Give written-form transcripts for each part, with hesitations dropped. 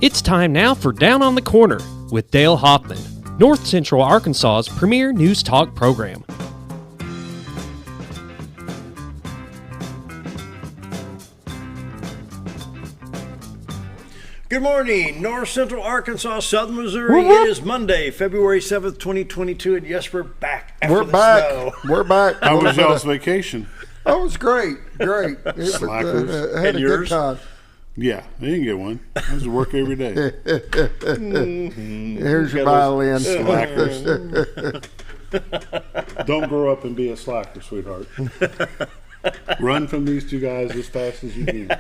It's time now for Down on the Corner with Dale Hoffman, North Central Arkansas's premier news talk program. Good morning, North Central Arkansas, Southern Missouri. It is Monday, February 7th, 2022, and yes, we're back after snow. We're back. How was y'all's vacation? Oh, it was great. It was, Slackers. had And a yours? good time. Yeah, I didn't get one. I was to work every day. Here's your violin. Slackers. Don't grow up and be a slacker, sweetheart. Run from these two guys as fast as you can.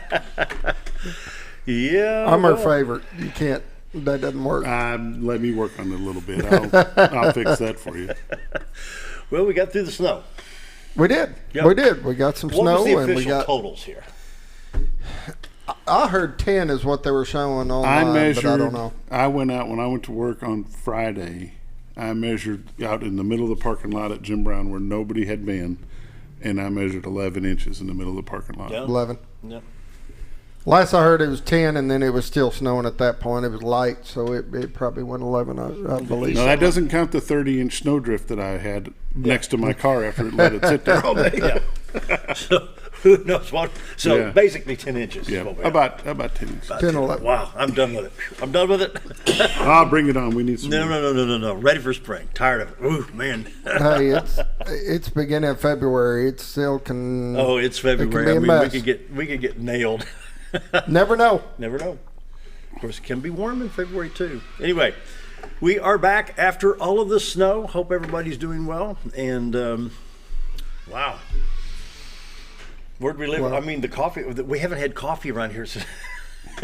Yeah. I'm her favorite. You can't. That doesn't work. Let me work on it a little bit. I'll fix that for you. Well, we got through the snow. We did. Yep. We did. We got some What snow, was the and we official got. totals here? I heard 10 is what they were showing I online, measured. but I don't know. I went out when I went to work on Friday. I measured out in the middle of the parking lot at Jim Brown where nobody had been, and I measured 11 inches in the middle of the parking lot. Yeah. 11. No. Last I heard, it was 10, and then it was still snowing at that point. It was light, so it probably went 11, I believe. No, that doesn't count the 30-inch snowdrift that I had next to my car after it let it sit there all day. Yeah. So, who knows what? So, Yeah. basically 10 inches. Yeah, is what we about 10 inches. 10, 11. Wow, I'm done with it. I'm done with it. I'll bring it on. We need some. No. Ready for spring. Tired of it. Ooh, man. Hey, it's beginning of February. It still can. Oh, it's February. It can be a mess. we could get nailed. Never know. Never know. Of course, it can be warm in February too. Anyway, we are back after all of the snow. Hope everybody's doing well. And wow, where'd we live? Well- I mean, the coffee. We haven't had coffee around here since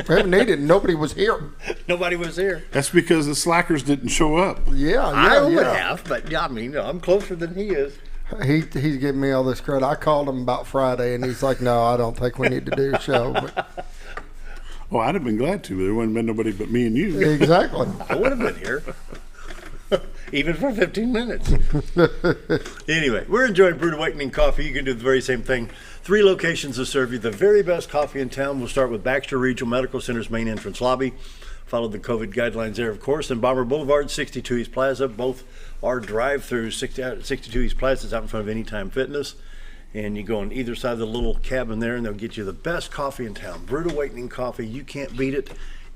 We haven't needed it. Nobody was here. nobody was here. That's because the slackers didn't show up. Yeah, I would yeah. have, but yeah, I mean, I'm closer than he is. He's giving me all this credit. I called him about Friday, and he's like, "No, I don't think we need to do a show." But Oh, I'd have been glad to. There wouldn't have been nobody but me and you. exactly. I would have been here. Even for 15 minutes. Anyway, we're enjoying Brewed Awakening Coffee. You can do the very same thing. 3 locations to serve you the very best coffee in town. We'll start with Baxter Regional Medical Center's main entrance lobby. Follow the COVID guidelines there, of course. And Bomber Boulevard, 62 East Plaza. Both are drive-throughs. 62 East Plaza is out in front of Anytime Fitness. And you go on either side of the little cabin there, and they'll get you the best coffee in town. Brewed Awakening Coffee. You can't beat it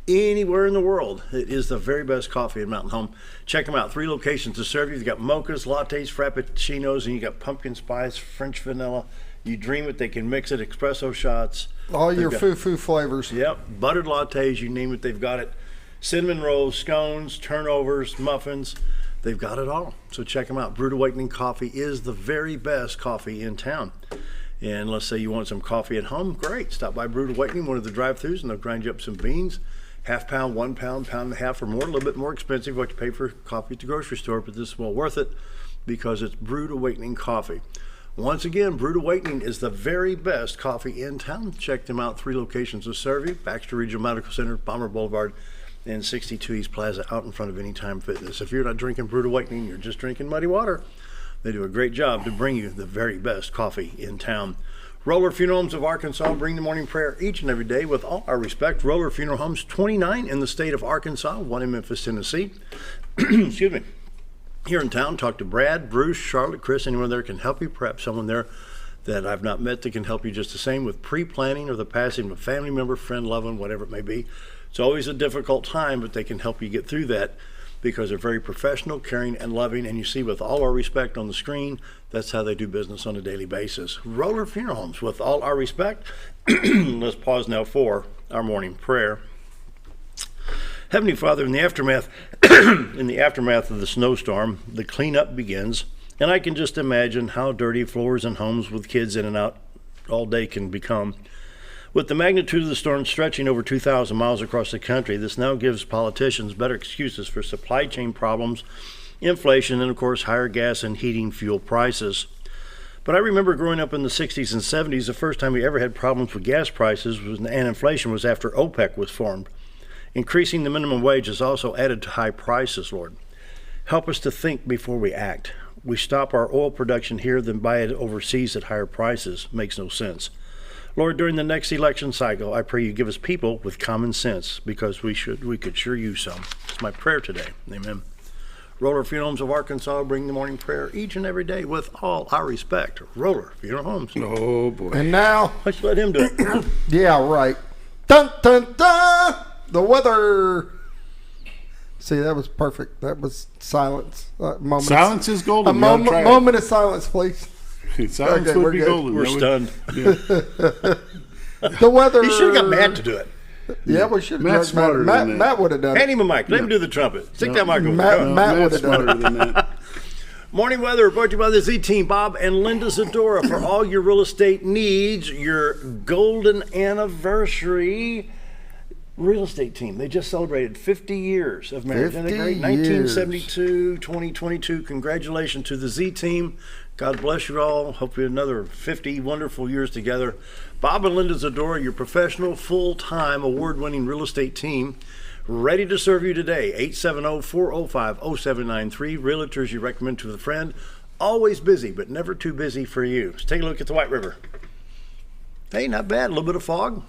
anywhere in the world. It is the very best coffee in Mountain Home. Check them out. 3 locations to serve you. You've got mochas, lattes, frappuccinos, and you got pumpkin spice, French vanilla. You dream it, they can mix it. Espresso shots. All They've your got- foo flavors. Yep, buttered lattes, you name it, they've got it. Cinnamon rolls, scones, turnovers, muffins, they've got it all. So check them out. Brewed Awakening Coffee is the very best coffee in town. And let's say you want some coffee at home, great. Stop by Brewed Awakening, one of the drive-thrus, and they'll grind you up some beans. Half pound, 1 pound, pound and a half or more, a little bit more expensive what you pay for coffee at the grocery store, but this is well worth it because it's Brewed Awakening Coffee. Once again, Brewed Awakening is the very best coffee in town. Check them out. 3 locations to serve you. Baxter Regional Medical Center, Bomber Boulevard, and 62 East Plaza out in front of Anytime Fitness. If you're not drinking Brewed Awakening, you're just drinking muddy water. They do a great job to bring you the very best coffee in town. Roller Funeral Homes of Arkansas bring the morning prayer each and every day with all our respect. Roller Funeral Homes, 29 in the state of Arkansas, 1 in Memphis, Tennessee. Excuse me. Here in town, talk to Brad, Bruce, Charlotte, Chris, anyone there can help you. Perhaps someone there that I've not met that can help you just the same with pre-planning or the passing of a family member, friend, loved one, whatever it may be. It's always a difficult time, but they can help you get through that because they're very professional, caring, and loving. And you see with all our respect on the screen, that's how they do business on a daily basis. Roller Funeral Homes, with all our respect. Let's pause now for our morning prayer. Heavenly Father, in the aftermath of the snowstorm, the cleanup begins, and I can just imagine how dirty floors and homes with kids in and out all day can become. With the magnitude of the storm stretching over 2,000 miles across the country, this now gives politicians better excuses for supply chain problems, inflation, and of course higher gas and heating fuel prices. But I remember growing up in the 60s and 70s, the first time we ever had problems with gas prices and inflation was after OPEC was formed. Increasing the minimum wage has also added to high prices, Lord. Help us to think before we act. We stop our oil production here, then buy it overseas at higher prices. Makes no sense. Lord, during the next election cycle, I pray you give us people with common sense, because we could sure use some. It's my prayer today. Amen. Roller Funeral Homes of Arkansas bring the morning prayer each and every day with all our respect. Roller Funeral Homes. Oh, boy. And now, Let's let him do it. yeah, right. Dun, dun, dun! The weather. See, that was perfect. That was silence. Moment. Silence is golden. A moment of silence, please. Silence Okay, would we're be good. golden. We're stunned. The weather. He should have got Matt to do it. Yeah, we should have. Matt's smarter than that. Matt would have done Hand it. him a mic. Let him do the trumpet. Stick that mic over. Matt- Go. Matt Matt's would've done smarter than that. Morning weather brought to you by the Z-Team, Bob and Linda Zadora, for all your real estate needs. Your golden anniversary real estate team. They just celebrated 50 years of marriage. Isn't that great? 1972, 2022. Congratulations to the Z-Team. God bless you all. Hope you have another 50 wonderful years together. Bob and Linda Zadora, your professional, full-time, award-winning real estate team, ready to serve you today. 870-405-0793. Realtors you recommend to a friend. Always busy, but never too busy for you. Let's take a look at the White River. Hey, not bad. A little bit of fog.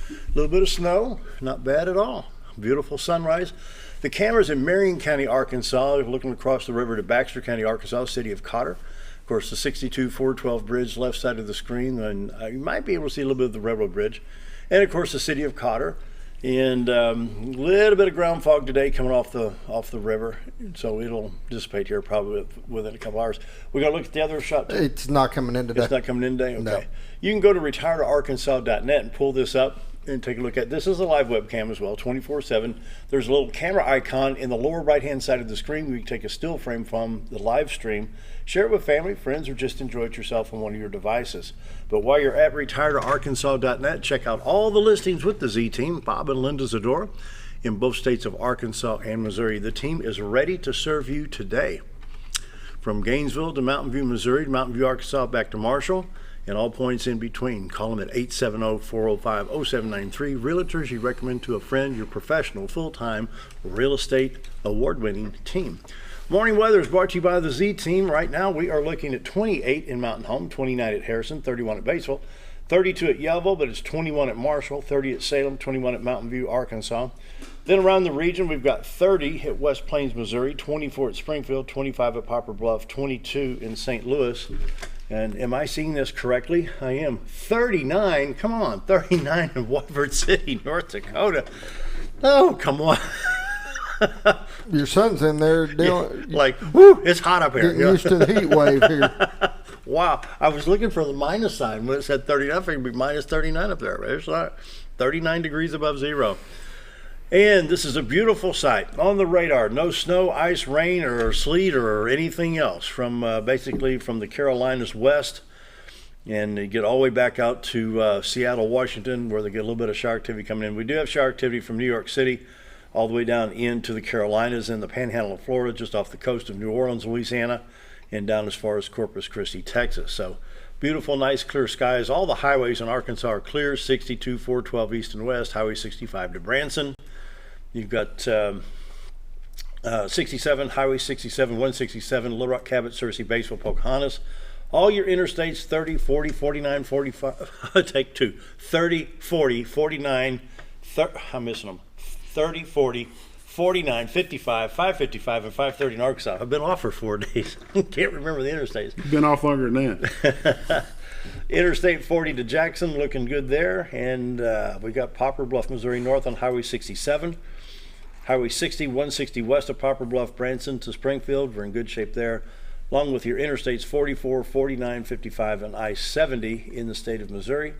A little bit of snow. Not bad at all. Beautiful sunrise. The cameras in Marion County, Arkansas, looking across the river to Baxter County, Arkansas, city of Cotter. Of course, the 62-412 bridge, left side of the screen, and you might be able to see a little bit of the railroad bridge. And of course, the city of Cotter. And a little bit of ground fog today coming off the river, so it'll dissipate here probably within a couple hours. We're going to look at the other shot too. It's not coming in today. It's not coming in today? Okay. No. You can go to retirearkansas.net and pull this up and take a look at. This is a live webcam as well, 24/7. There's a little camera icon in the lower right-hand side of the screen where you can take a still frame from the live stream, share it with family, friends, or just enjoy it yourself on one of your devices. But while you're at retirearkansas.net, check out all the listings with the Z-Team, Bob and Linda Zadora, in both states of Arkansas and Missouri. The team is ready to serve you today. From Gainesville to Mountain View, Missouri, to Mountain View, Arkansas, back to Marshall, and all points in between. Call them at 870-405-0793. Realtors you recommend to a friend, your professional, full-time, real estate, award-winning team. Morning weather is brought to you by the Z-Team. Right now we are looking at 28 in Mountain Home, 29 at Harrison, 31 at Batesville, 32 at Yellville, but it's 21 at Marshall, 30 at Salem, 21 at Mountain View, Arkansas. Then around the region, we've got 30 at West Plains, Missouri, 24 at Springfield, 25 at Poplar Bluff, 22 in St. Louis. And am I seeing this correctly? I am. 39, come on, 39 in Woodford City, North Dakota. Oh, come on. Your son's in there doing, Like, whoo, it's hot up here. getting used to the heat wave here. Wow, I was looking for the minus sign when it said 39. I figured it'd be minus 39 up there. It's not 39 degrees above zero. And this is a beautiful sight on the radar. No snow, ice, rain, or sleet, or anything else from basically from the Carolinas west. And you get all the way back out to Seattle, Washington, where they get a little bit of shower activity coming in. We do have shower activity from New York City all the way down into the Carolinas and the Panhandle of Florida, just off the coast of New Orleans, Louisiana, and down as far as Corpus Christi, Texas. So beautiful, nice, clear skies. All the highways in Arkansas are clear, 62, 412 east and west, Highway 65 to Branson. You've got 67, Highway 67, 167, Little Rock, Cabot, Searcy, Batesville, Pocahontas. All your interstates, 30, 40, 49, 45, take two, 30, 40, 49, I'm missing them, 30, 40, 49, 55, 555, and 530 in Arkansas. I've been off for 4 days. Can't remember the interstates. You've been off longer than that. Interstate 40 to Jackson, looking good there. And we got Poplar Bluff, Missouri North on Highway 67. Highway 60, 160 west of Poplar Bluff, Branson to Springfield. We're in good shape there. Along with your interstates 44, 49, 55, and I-70 in the state of Missouri.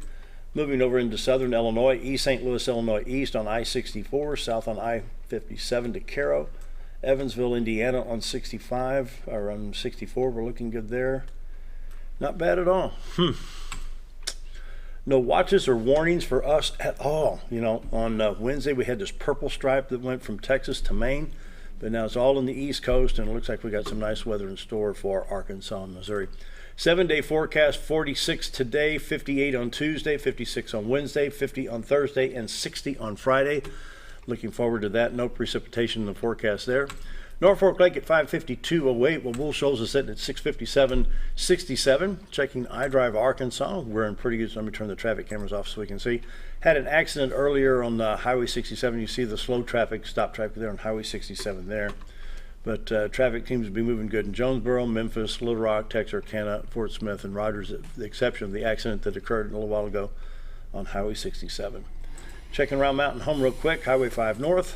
Moving over into southern Illinois, East St. Louis, Illinois east on I-64, south on I-57 to Cairo. Evansville, Indiana on 65, or on 64, we're looking good there. Not bad at all. No watches or warnings for us at all. You know, on Wednesday we had this purple stripe that went from Texas to Maine, but now it's all in the East Coast, and it looks like we got some nice weather in store for Arkansas and Missouri. 7-day forecast, 46 today, 58 on Tuesday, 56 on Wednesday, 50 on Thursday, and 60 on Friday. Looking forward to that. No precipitation in the forecast there. Norfolk Lake at 552.08. Well, Bull Shoals is sitting at 657.67. Checking iDrive Arkansas. We're in pretty good. Let me turn the traffic cameras off so we can see. Had an accident earlier on Highway 67. You see the slow traffic, stop traffic there on Highway 67 there. But traffic seems to be moving good in Jonesboro, Memphis, Little Rock, Texarkana, Fort Smith, and Rogers, with the exception of the accident that occurred a little while ago on Highway 67. Checking around Mountain Home real quick. Highway 5 North.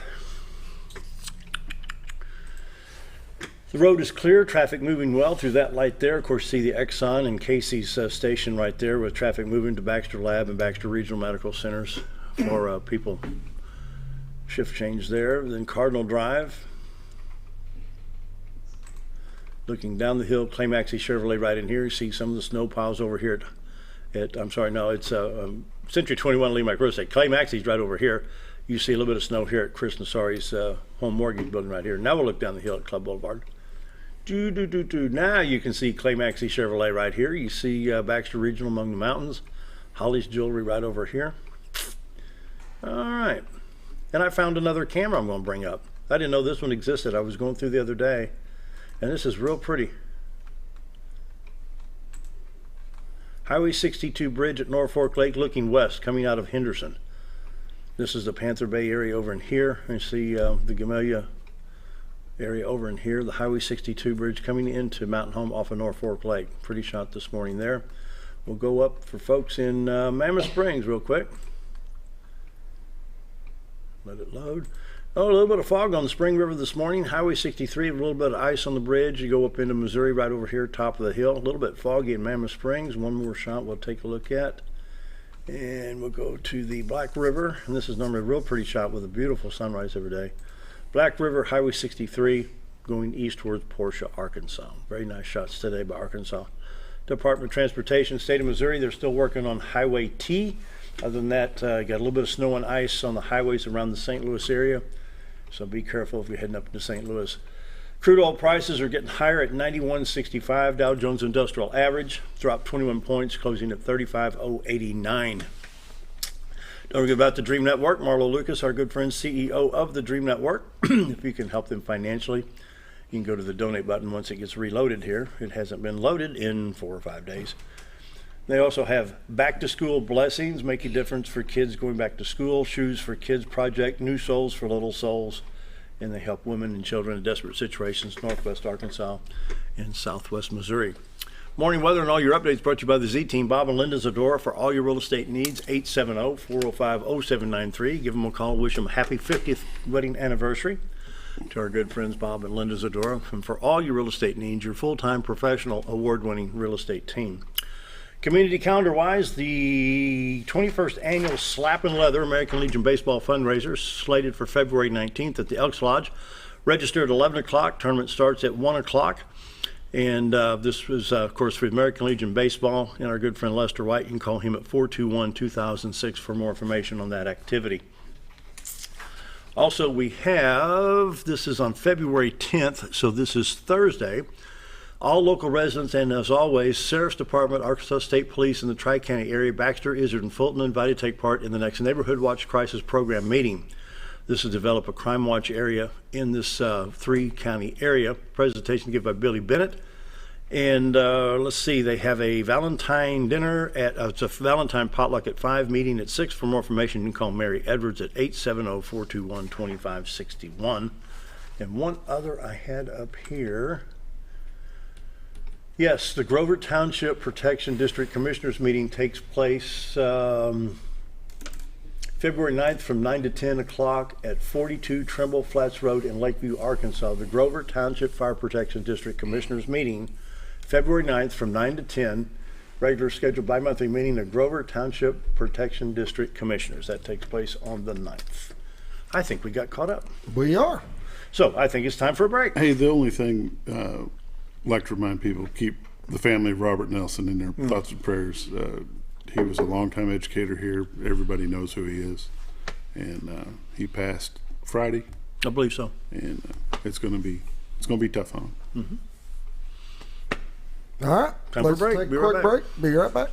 The road is clear, traffic moving well through that light there. Of course, see the Exxon and Casey's station right there with traffic moving to Baxter Lab and Baxter Regional Medical Centers for people. Shift change there. Then Cardinal Drive. Looking down the hill, Clay Maxey Chevrolet right in here. You see some of the snow piles over here it's Century 21 Lee Mike Real Estate. Clay Maxey's right over here. You see a little bit of snow here at Chris Nassari's home mortgage building right here. Now we'll look down the hill at Club Boulevard. Now you can see Clay Maxey Chevrolet right here. You see Baxter Regional among the mountains. Holly's Jewelry right over here. All right. And I found another camera I'm going to bring up. I didn't know this one existed. I was going through the other day. And this is real pretty. Highway 62 bridge at Norfolk Lake looking west coming out of Henderson. This is the Panther Bay area over in here. You see the Gamelia area over in here. The Highway 62 bridge coming into Mountain Home off of Norfolk Lake. Pretty shot this morning there. We'll go up for folks in Mammoth Springs real quick. Let it load. Oh, a little bit of fog on the Spring River this morning. Highway 63, a little bit of ice on the bridge. You go up into Missouri right over here, top of the hill. A little bit foggy in Mammoth Springs. One more shot we'll take a look at. And we'll go to the Black River. And this is normally a real pretty shot with a beautiful sunrise every day. Black River, Highway 63, going east towards Portia, Arkansas. Very nice shots today by Arkansas Department of Transportation, State of Missouri. They're still working on Highway T. Other than that, got a little bit of snow and ice on the highways around the St. Louis area. So be careful if you're heading up into St. Louis. Crude oil prices are getting higher at 91.65. Dow Jones Industrial Average dropped 21 points, closing at 35,089. Don't forget about the Dream Network. Marlo Lucas, our good friend, CEO of the Dream Network. If you can help them financially, you can go to the donate button once it gets reloaded here. It hasn't been loaded in 4 or 5 days. They also have Back to School Blessings, make a difference for kids going back to school, Shoes for Kids Project, New Souls for Little Souls, and they help women and children in desperate situations, Northwest Arkansas and Southwest Missouri. Morning weather and all your updates brought to you by the Z-Team, Bob and Linda Zadora, for all your real estate needs, 870-405-0793. Give them a call, wish them a happy 50th wedding anniversary to our good friends Bob and Linda Zadora, and for all your real estate needs, your full-time professional award-winning real estate team. Community calendar-wise, the 21st Annual Slap and Leather American Legion Baseball Fundraiser slated for February 19th at the Elks Lodge. Registered at 11 o'clock. Tournament starts at 1 o'clock. And this was, of course, for American Legion Baseball and our good friend Lester White. You can call him at 421-2006 for more information on that activity. Also, we have, this is on February 10th, so this is Thursday. All local residents and, as always, Sheriff's Department, Arkansas State Police in the Tri-County area, Baxter, Izzard, and Fulton invited to take part in the next Neighborhood Watch Crisis Program meeting. This is to develop a crime watch area in this 3-county area. Presentation given by Billy Bennett. And let's see, they have a Valentine dinner it's a Valentine potluck at 5, meeting at 6. For more information, you can call Mary Edwards at 870-421-2561. And one other I had up here. Yes, the Grover Township Protection District Commissioners meeting takes place February 9th from 9 to 10 o'clock at 42 Trimble Flats Road in Lakeview, Arkansas. The Grover Township Fire Protection District Commissioners meeting, February 9th from 9 to 10, regular scheduled bi-monthly meeting of Grover Township Protection District Commissioners. That takes place on the 9th. I think we got caught up. We are. So I think it's time for a break. Hey, the only thing I'd like to remind people, keep the family of Robert Nelson in their thoughts and prayers. He was a longtime educator here. Everybody knows who he is. And he passed Friday. I believe so. And it's going to be tough on him. All right. Time Let's for a break. take Be a right quick back. break. Be right back.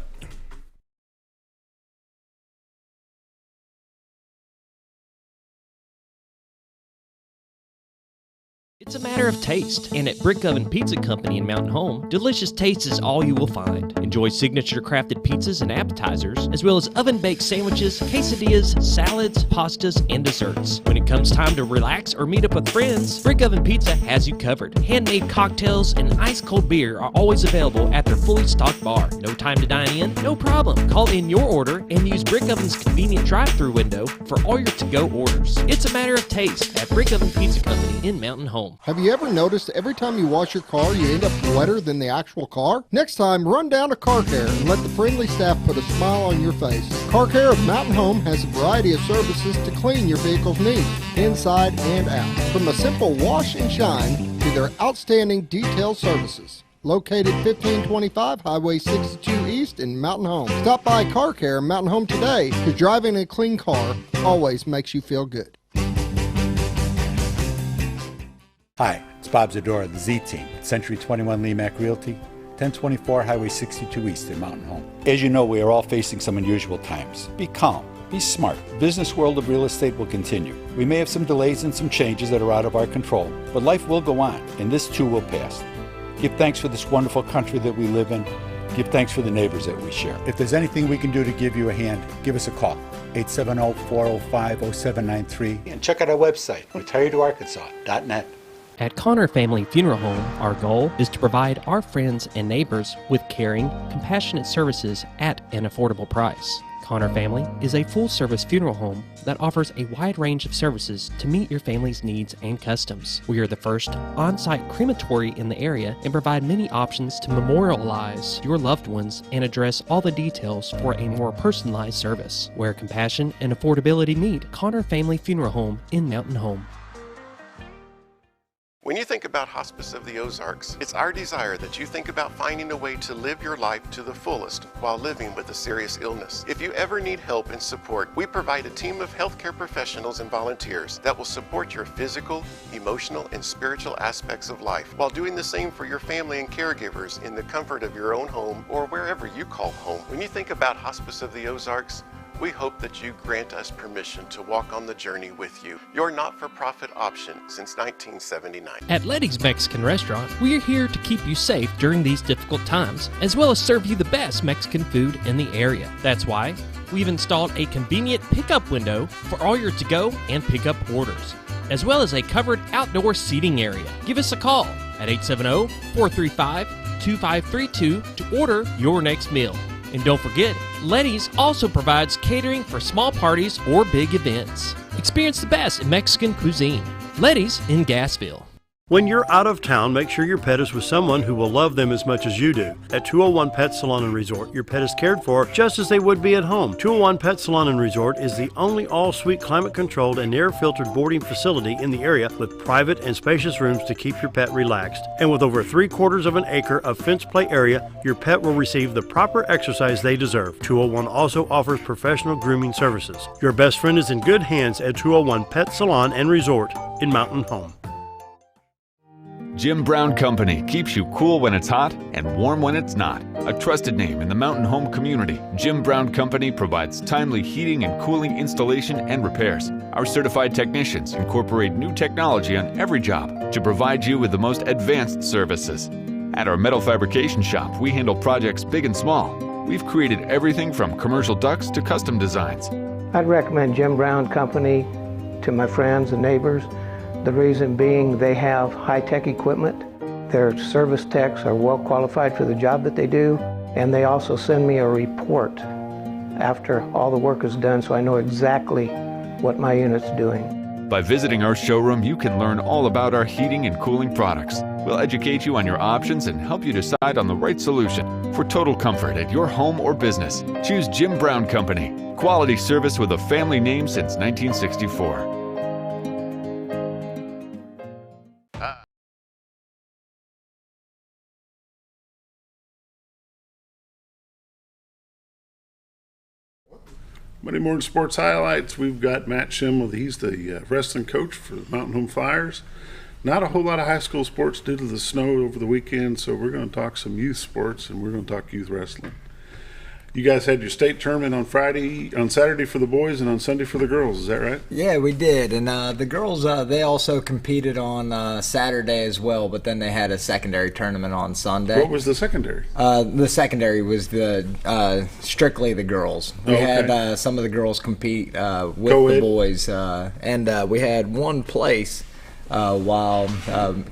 It's a matter of taste, and at Brick Oven Pizza Company in Mountain Home, delicious taste is all you will find. Enjoy signature crafted pizzas and appetizers, as well as oven-baked sandwiches, quesadillas, salads, pastas, and desserts. When it comes time to relax or meet up with friends, Brick Oven Pizza has you covered. Handmade cocktails and ice-cold beer are always available at their fully stocked bar. No time to dine in? No problem. Call in your order and use Brick Oven's convenient drive-thru window for all your to-go orders. It's a matter of taste at Brick Oven Pizza Company in Mountain Home. Have you ever noticed every time you wash your car, you end up wetter than the actual car? Next time, run down to Car Care and let the friendly staff put a smile on your face. Car Care of Mountain Home has a variety of services to clean your vehicle's needs, inside and out. From a simple wash and shine to their outstanding detailed services. Located 1525 Highway 62 East in Mountain Home. Stop by Car Care Mountain Home today, because driving a clean car always makes you feel good. Hi, it's Bob Zadora, the Z-Team at Century 21 Lemac Realty, 1024 Highway 62 East in Mountain Home. As you know, we are all facing some unusual times. Be calm, be smart. The business world of real estate will continue. We may have some delays and some changes that are out of our control, but life will go on, and this too will pass. Give thanks for this wonderful country that we live in. Give thanks for the neighbors that we share. If there's anything we can do to give you a hand, give us a call. 870-405-0793. And check out our website, retiredtoarkansas.net. At Connor Family Funeral Home, our goal is to provide our friends and neighbors with caring, compassionate services at an affordable price. Connor Family is a full-service funeral home that offers a wide range of services to meet your family's needs and customs. We are the first on-site crematory in the area and provide many options to memorialize your loved ones and address all the details for a more personalized service. Where compassion and affordability meet, Connor Family Funeral Home in Mountain Home. When you think about Hospice of the Ozarks, it's our desire that you think about finding a way to live your life to the fullest while living with a serious illness. If you ever need help and support, we provide a team of healthcare professionals and volunteers that will support your physical, emotional, and spiritual aspects of life while doing the same for your family and caregivers in the comfort of your own home or wherever you call home. When you think about Hospice of the Ozarks, we hope that you grant us permission to walk on the journey with you. Your not-for-profit option since 1979. At Letty's Mexican Restaurant, we are here to keep you safe during these difficult times, as well as serve you the best Mexican food in the area. That's why we've installed a convenient pickup window for all your to-go and pickup orders, as well as a covered outdoor seating area. Give us a call at 870-435-2532 to order your next meal. And don't forget, Letty's also provides catering for small parties or big events. Experience the best in Mexican cuisine. Letty's in Gassville. When you're out of town, make sure your pet is with someone who will love them as much as you do. At 201 Pet Salon and Resort, your pet is cared for just as they would be at home. 201 Pet Salon and Resort is the only all-suite climate-controlled and air-filtered boarding facility in the area with private and spacious rooms to keep your pet relaxed. And with over 3/4 of an acre of fenced play area, your pet will receive the proper exercise they deserve. 201 also offers professional grooming services. Your best friend is in good hands at 201 Pet Salon and Resort in Mountain Home. Jim Brown Company keeps you cool when it's hot and warm when it's not. A trusted name in the Mountain Home community, Jim Brown Company provides timely heating and cooling installation and repairs. Our certified technicians incorporate new technology on every job to provide you with the most advanced services. At our metal fabrication shop, we handle projects big and small. We've created everything from commercial ducts to custom designs. I'd recommend Jim Brown Company to my friends and neighbors. The reason being they have high-tech equipment. Their service techs are well qualified for the job that they do, and they also send me a report after all the work is done so I know exactly what my unit's doing. By visiting our showroom, you can learn all about our heating and cooling products. We'll educate you on your options and help you decide on the right solution. For total comfort at your home or business, choose Jim Brown Company. Quality service with a family name since 1964. Monday Morning Sports Highlights. We've got Matt Shimmel. He's the wrestling coach for the Mountain Home Flyers. Not a whole lot of high school sports due to the snow over the weekend, so we're going to talk some youth sports and we're going to talk youth wrestling. You guys had your state tournament on Saturday for the boys and on Sunday for the girls. Is that right? Yeah, we did. And the girls, they also competed on Saturday as well, but then they had a secondary tournament on Sunday. What was the secondary? The secondary was strictly the girls. We had some of the girls compete with Co-ed? the boys, and we had one place while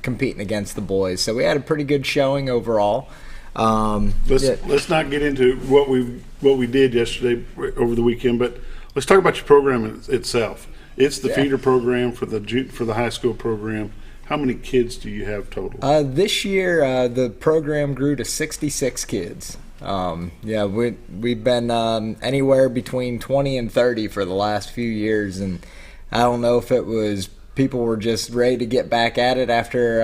competing against the boys. So we had a pretty good showing overall. Let's not get into what we did yesterday over the weekend, but let's talk about your program itself. It's the feeder program for the high school program. How many kids do you have total? This year, the program grew to 66 kids. We've been anywhere between 20 and 30 for the last few years, and I don't know if it was people were just ready to get back at it after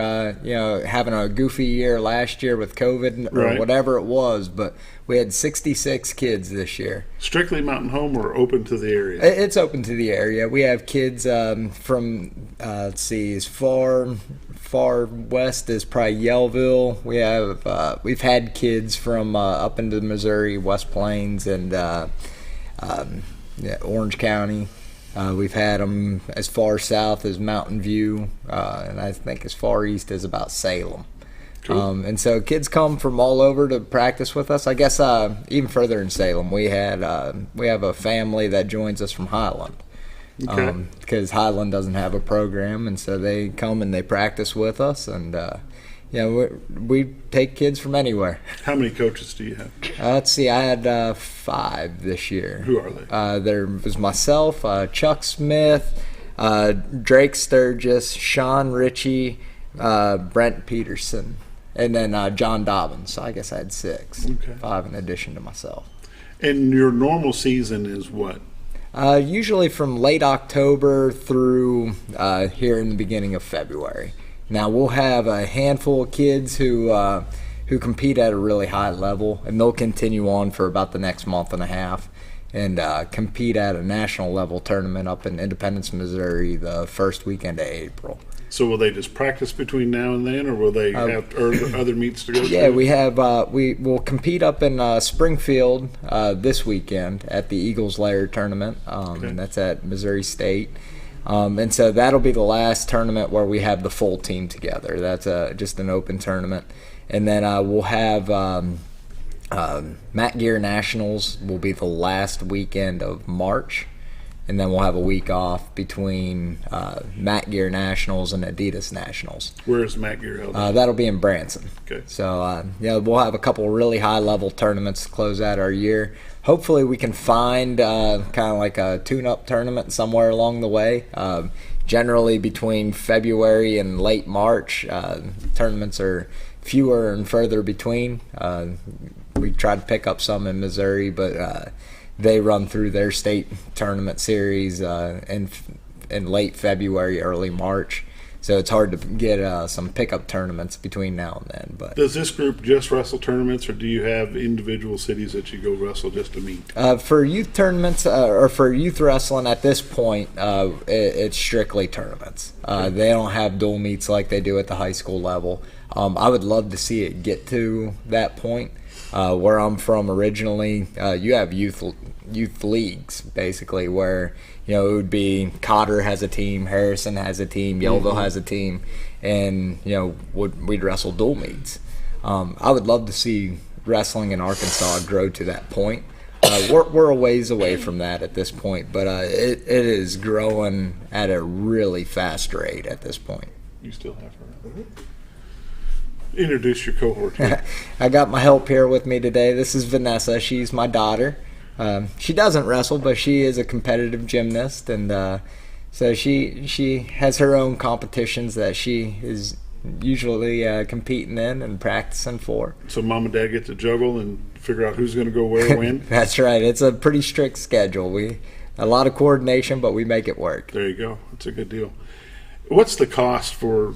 having a goofy year last year with COVID or whatever it was, but we had 66 kids this year. Strictly Mountain Home or open to the area? It's open to the area. We have kids from as far west as probably Yellville. We've had kids from up into Missouri, West Plains, and Orange County. We've had them as far south as Mountain View, and I think as far east as about Salem. Cool. And so kids come from all over to practice with us. I guess even further in Salem, we have a family that joins us from Highland. Because Highland doesn't have a program, and so they come and they practice with us, and we take kids from anywhere. How many coaches do you have? Let's see, I had 5 this year. Who are they? There was myself, Chuck Smith, Drake Sturgis, Sean Ritchie, Brent Peterson, and then John Dobbins. So I guess I had 6. 5 in addition to myself. And your normal season is what? Usually from late October through here in the beginning of February. Now we'll have a handful of kids who compete at a really high level, and they'll continue on for about the next month and a half, and compete at a national level tournament up in Independence, Missouri, the first weekend of April. So will they just practice between now and then, or will they have other meets to go to? Yeah, we will compete up in Springfield this weekend at the Eagles Lair tournament, and that's at Missouri State. And so that'll be the last tournament where we have the full team together. That's just an open tournament. And then we'll have Matt Gear Nationals will be the last weekend of March. And then we'll have a week off between Matt Gear Nationals and Adidas Nationals. Where is Matt Gear held? That'll be in Branson. Okay. So, we'll have a couple really high-level tournaments to close out our year. Hopefully we can find kind of like a tune-up tournament somewhere along the way. Generally between February and late March, tournaments are fewer and further between. We tried to pick up some in Missouri, but they run through their state tournament series in late February, early March. So it's hard to get some pickup tournaments between now and then. But does this group just wrestle tournaments, or do you have individual cities that you go wrestle just to meet? For youth tournaments or for youth wrestling at this point, it's strictly tournaments. They don't have dual meets like they do at the high school level. I would love to see it get to that point. Where I'm from originally, you have youth leagues basically where it would be Cotter has a team, Harrison has a team, Yellville has a team, and we'd wrestle dual meets. I would love to see wrestling in Arkansas grow to that point. We're a ways away from that at this point, but it is growing at a really fast rate at this point. You still have her. Introduce your cohort. I got my help here with me today. This is Vanessa. She's my daughter. She doesn't wrestle, but she is a competitive gymnast, and so she has her own competitions that she is usually competing in and practicing for. So mom and dad get to juggle and figure out who's going to go where when? That's right. It's a pretty strict schedule. A lot of coordination, but we make it work. There you go. That's a good deal. What's the cost for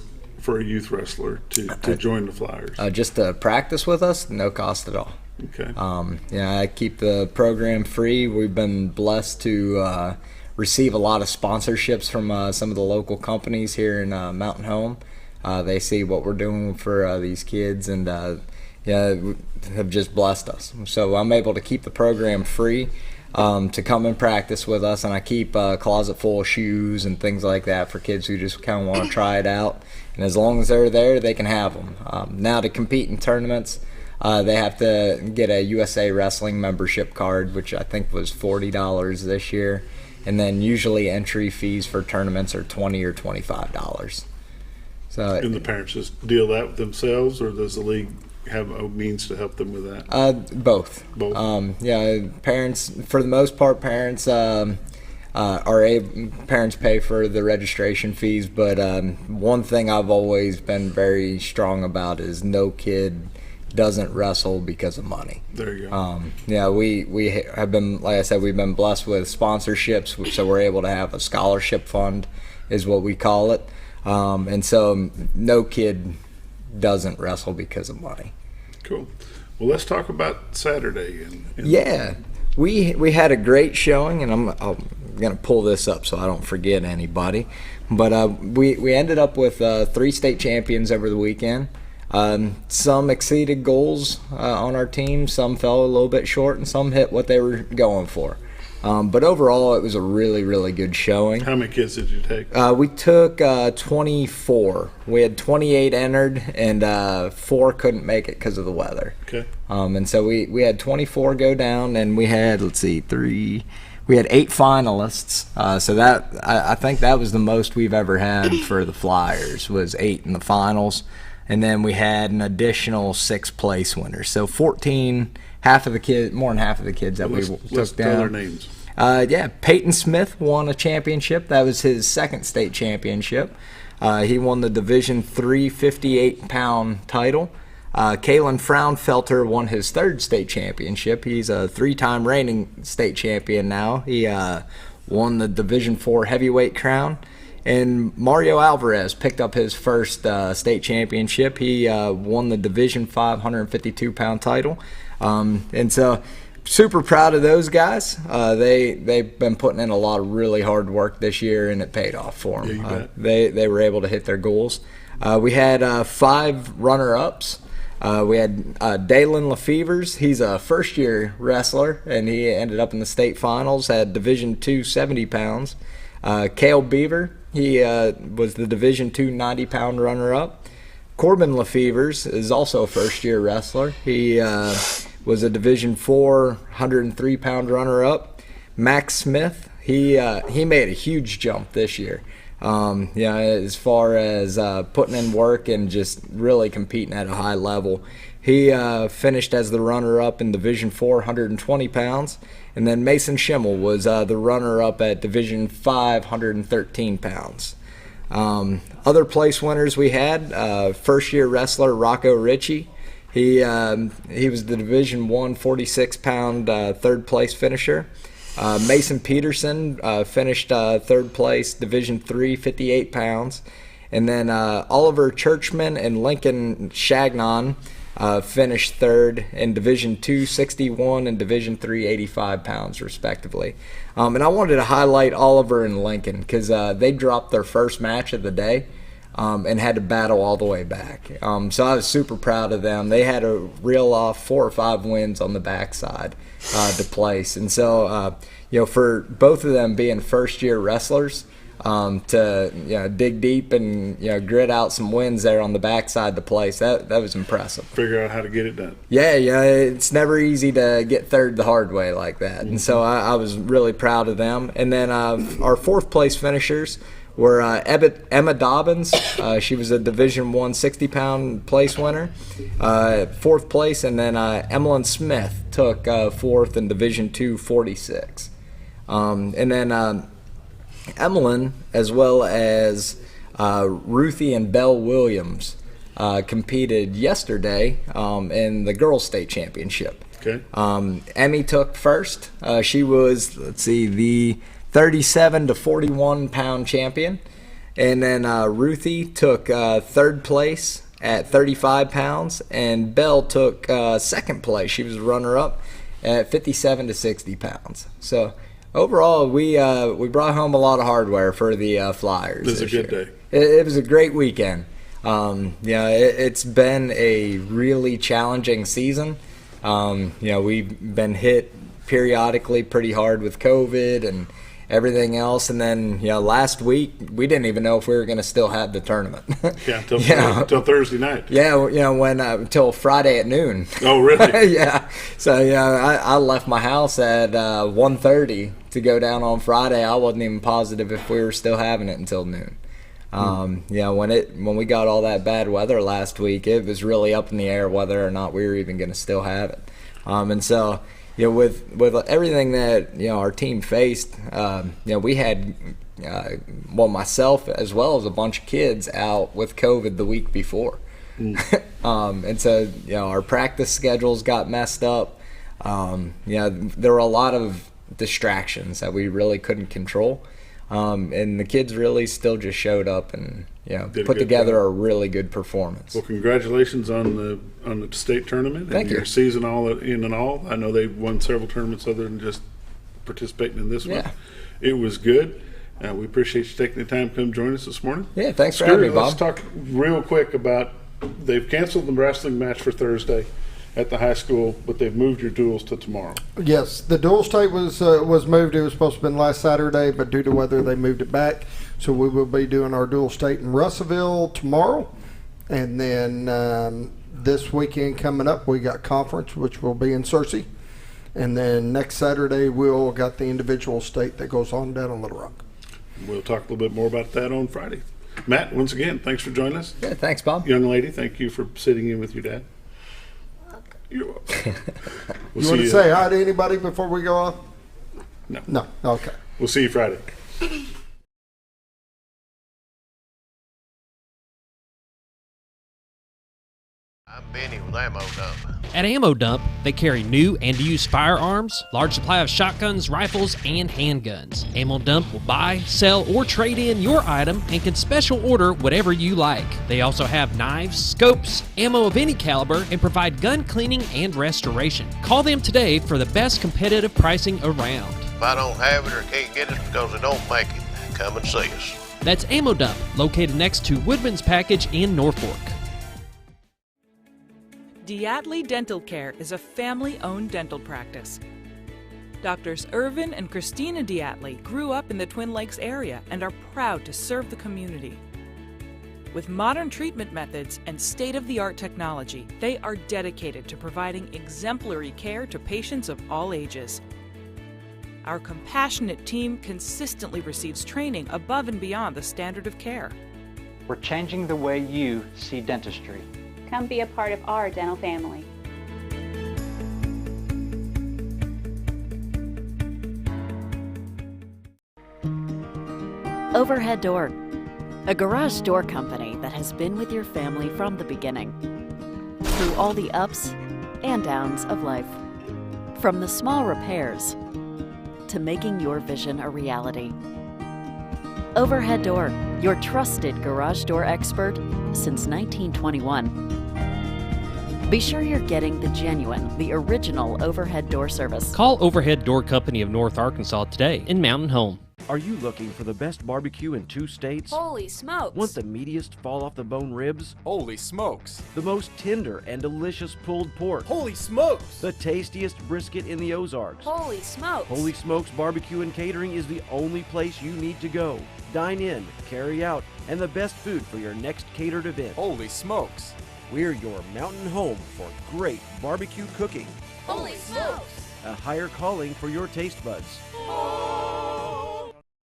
a youth wrestler to join the Flyers? Just to practice with us, no cost at all. Okay. I keep the program free. We've been blessed to receive a lot of sponsorships from some of the local companies here in Mountain Home. They see what we're doing for these kids, and have just blessed us. So I'm able to keep the program free to come and practice with us, and I keep a closet full of shoes and things like that for kids who just kind of want to try it out. And as long as they're there, they can have them. Now, to compete in tournaments, they have to get a USA Wrestling membership card, which I think was $40 this year. And then usually entry fees for tournaments are $20 or $25. So, and the parents just deal that with themselves, or does the league have a means to help them with that? Both. Parents, for the most part, parents parents pay for the registration fees, but one thing I've always been very strong about is no kid doesn't wrestle because of money. There you go. We have been, like I said, we've been blessed with sponsorships, so we're able to have a scholarship fund, is what we call it. And so no kid doesn't wrestle because of money. Cool. Well, let's talk about Saturday. We had a great showing, and I'm going to pull this up so I don't forget anybody. But we ended up with 3 state champions over the weekend. Some exceeded goals on our team, some fell a little bit short, and some hit what they were going for. But overall, it was a really, really good showing. How many kids did you take? We took 24. We had 28 entered, and 4 couldn't make it because of the weather. Okay. And so we had 24 go down, and we had, we had 8 finalists. So that I think that was the most we've ever had for the Flyers, was 8 in the finals. And then we had an additional 6 place winners. So 14, more than half of the kids that we took down. Let's tell their names. Peyton Smith won a championship. That was his 2nd state championship. He won the Division III 58-pound title. Kalen Fraunfelter won his 3rd state championship. He's a 3-time reigning state champion now. He won the Division IV heavyweight crown. And Mario Alvarez picked up his 1st state championship. He won the Division V 152-pound title. And so super proud of those guys. They've been putting in a lot of really hard work this year, and it paid off for them. Yeah, you bet. They were able to hit their goals. We had 5 runner-ups. We had Dalen Lefevers. He's a first-year wrestler, and he ended up in the state finals, had Division II 70 pounds. Cale Beaver, he was the Division II 90-pound runner-up. Corbin Lefevers is also a first-year wrestler. He was a Division IV 103-pound runner-up. Max Smith, he made a huge jump this year. As far as putting in work and just really competing at a high level. He finished as the runner-up in Division IV 120 pounds. And then Mason Shimmel was the runner-up at Division V 113 pounds. Other place winners we had, first-year wrestler Rocco Ritchie. He was the Division I 46-pound 3rd place finisher. Mason Peterson finished 3rd place, Division III 58 pounds. And then Oliver Churchman and Lincoln Shagnon finished 3rd in Division II 61 and Division III 85 pounds, respectively. And I wanted to highlight Oliver and Lincoln because they dropped their first match of the day and had to battle all the way back. So I was super proud of them. They had to reel off 4 or 5 wins on the backside to place. And so, for both of them being first-year wrestlers, to dig deep and grit out some wins there on the backside to place, that was impressive. Figure out how to get it done. Yeah, it's never easy to get 3rd the hard way like that. And so I was really proud of them. And then our 4th place finishers were Emma Dobbins. She was a Division I 60-pound place winner, 4th place. And then Emmeline Smith took 4th in Division II 46. And then Emmeline, as well as Ruthie and Belle Williams, competed yesterday in the girls' state championship. Okay. Emmy took 1st. She was, the 37 to 41 pound champion. And then Ruthie took 3rd place at 35 pounds, and Belle took 2nd place. She was a runner-up at 57 to 60 pounds. So overall, we brought home a lot of hardware for the Flyers. It was a good day. It was a great weekend. It's been a really challenging season. We've been hit periodically pretty hard with COVID and everything else, and then last week we didn't even know if we were going to still have the tournament. Until Thursday night. When until Friday at noon. Oh, really? Yeah. So I left my house at 1:30 to go down on Friday. I wasn't even positive if we were still having it until noon. When we got all that bad weather last week, it was really up in the air whether or not we were even going to still have it. And so with everything that our team faced, we had myself as well as a bunch of kids out with COVID the week before. And so our practice schedules got messed up. There were a lot of distractions that we really couldn't control. And the kids really still just showed up and put together a really good performance. Well, congratulations on the state tournament. Thank you. Your season all in and all. I know they won several tournaments other than just participating in this one. It was good. We appreciate you taking the time to come join us this morning. Yeah, thanks for having me, Bob. Let's talk real quick about, they've canceled the wrestling match for Thursday at the high school, but they've moved your duels to tomorrow. Yes, the dual state was moved. It was supposed to have been last Saturday, but due to weather, they moved it back. So we will be doing our dual state in Russellville tomorrow. And then this weekend coming up, we got conference, which will be in Searcy. And then next Saturday, we'll got the individual state that goes on down in Little Rock. We'll talk a little bit more about that on Friday. Matt, once again, thanks for joining us. Yeah, thanks, Bob. Young lady, thank you for sitting in with your dad. You're welcome. You want to say hi to anybody before we go off? No. No. Okay. We'll see you Friday. I'm Benny with Ammo Dump. At Ammo Dump, they carry new and used firearms, large supply of shotguns, rifles, and handguns. Ammo Dump will buy, sell, or trade in your item and can special order whatever you like. They also have knives, scopes, ammo of any caliber, and provide gun cleaning and restoration. Call them today for the best competitive pricing around. If I don't have it or can't get it because they don't make it, come and see us. That's Ammo Dump, located next to Woodman's Package in Norfolk. Diatley Dental Care is a family-owned dental practice. Doctors Irvin and Christina Diatley grew up in the Twin Lakes area and are proud to serve the community. With modern treatment methods and state-of-the-art technology, they are dedicated to providing exemplary care to patients of all ages. Our compassionate team consistently receives training above and beyond the standard of care. We're changing the way you see dentistry. Come be a part of our dental family. Overhead Door, a garage door company that has been with your family from the beginning, through all the ups and downs of life. From the small repairs to making your vision a reality. Overhead Door, your trusted garage door expert since 1921. Be sure you're getting the genuine, the original overhead door service. Call Overhead Door Company of North Arkansas today in Mountain Home. Are you looking for the best barbecue in 2 states? Holy smokes! Want the meatiest fall-off-the-bone ribs? Holy smokes! The most tender and delicious pulled pork? Holy smokes! The tastiest brisket in the Ozarks? Holy smokes! Holy Smokes Barbecue and Catering is the only place you need to go. Dine in, carry out, and the best food for your next catered event. Holy smokes! We're your mountain home for great barbecue cooking. Holy smokes! A higher calling for your taste buds.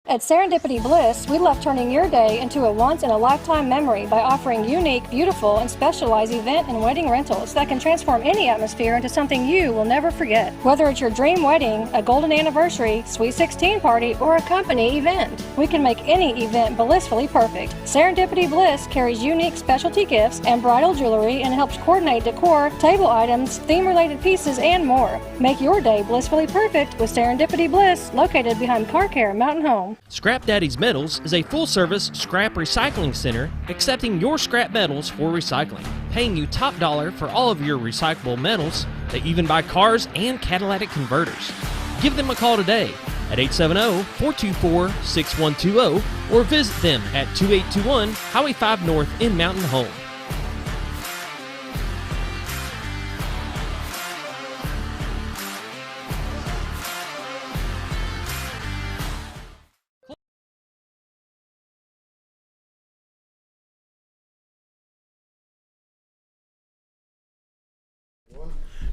At Serendipity Bliss, we love turning your day into a once-in-a-lifetime memory by offering unique, beautiful, and specialized event and wedding rentals that can transform any atmosphere into something you will never forget. Whether it's your dream wedding, a golden anniversary, sweet 16 party, or a company event, we can make any event blissfully perfect. Serendipity Bliss carries unique specialty gifts and bridal jewelry and helps coordinate decor, table items, theme-related pieces, and more. Make your day blissfully perfect with Serendipity Bliss, located behind Car Care Mountain Home. Scrap Daddy's Metals is a full-service scrap recycling center accepting your scrap metals for recycling, paying you top dollar for all of your recyclable metals. They even buy cars and catalytic converters. Give them a call today, at 870-424-6120 or visit them at 2821 Highway 5 North in Mountain Home.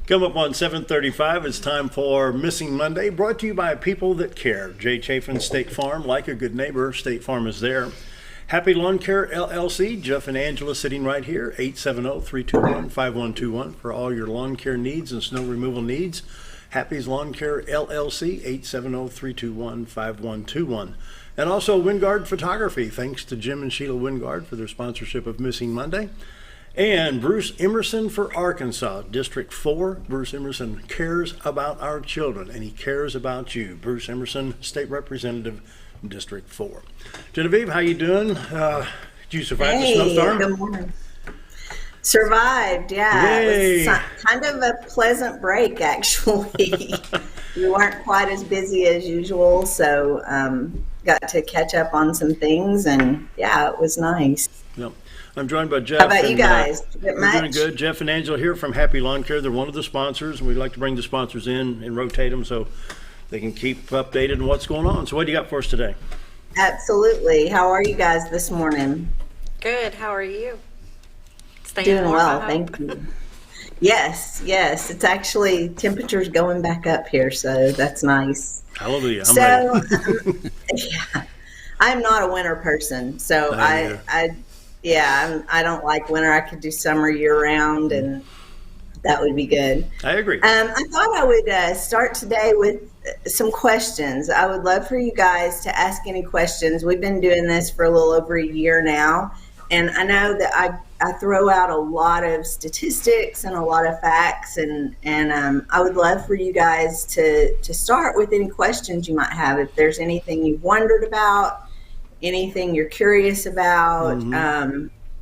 Come up on 7:35, it's time for Missing Monday, brought to you by People That Care. Jay Chafin, State Farm, like a good neighbor, State Farm is there. Happy Lawn Care LLC, Jeff and Angela sitting right here, 870-321-5121 for all your lawn care needs and snow removal needs. Happy's Lawn Care LLC, 870-321-5121. And also Wingard Photography, thanks to Jim and Sheila Wingard for their sponsorship of Missing Monday. And Bruce Emerson for Arkansas, District 4. Bruce Emerson cares about our children, and he cares about you. Bruce Emerson, State Representative, District 4. Genevieve, how you doing? Did you survive the snowstorm? Good morning. Survived, yeah. Yay. It was kind of a pleasant break, actually. We weren't quite as busy as usual, so got to catch up on some things, and yeah, it was nice. Yep. I'm joined by Jeff. How about you guys? We're doing good. Jeff and Angela here from Happy Lawn Care. They're one of the sponsors, and we'd like to bring the sponsors in and rotate them so they can keep updated on what's going on. So what do you got for us today? Absolutely. How are you guys this morning? Good. How are you? Doing well, thank you. Yes. It's actually temperatures going back up here, so that's nice. Hallelujah. I'm so, ready. Yeah, I'm not a winter person, so I don't like winter. I could do summer year round, and that would be good. I agree. I thought I would start today with some questions. I would love for you guys to ask any questions. We've been doing this for a little over a year now, and I know that I throw out a lot of statistics and a lot of facts, and I would love for you guys to start with any questions you might have. If there's anything you've wondered about, anything you're curious about,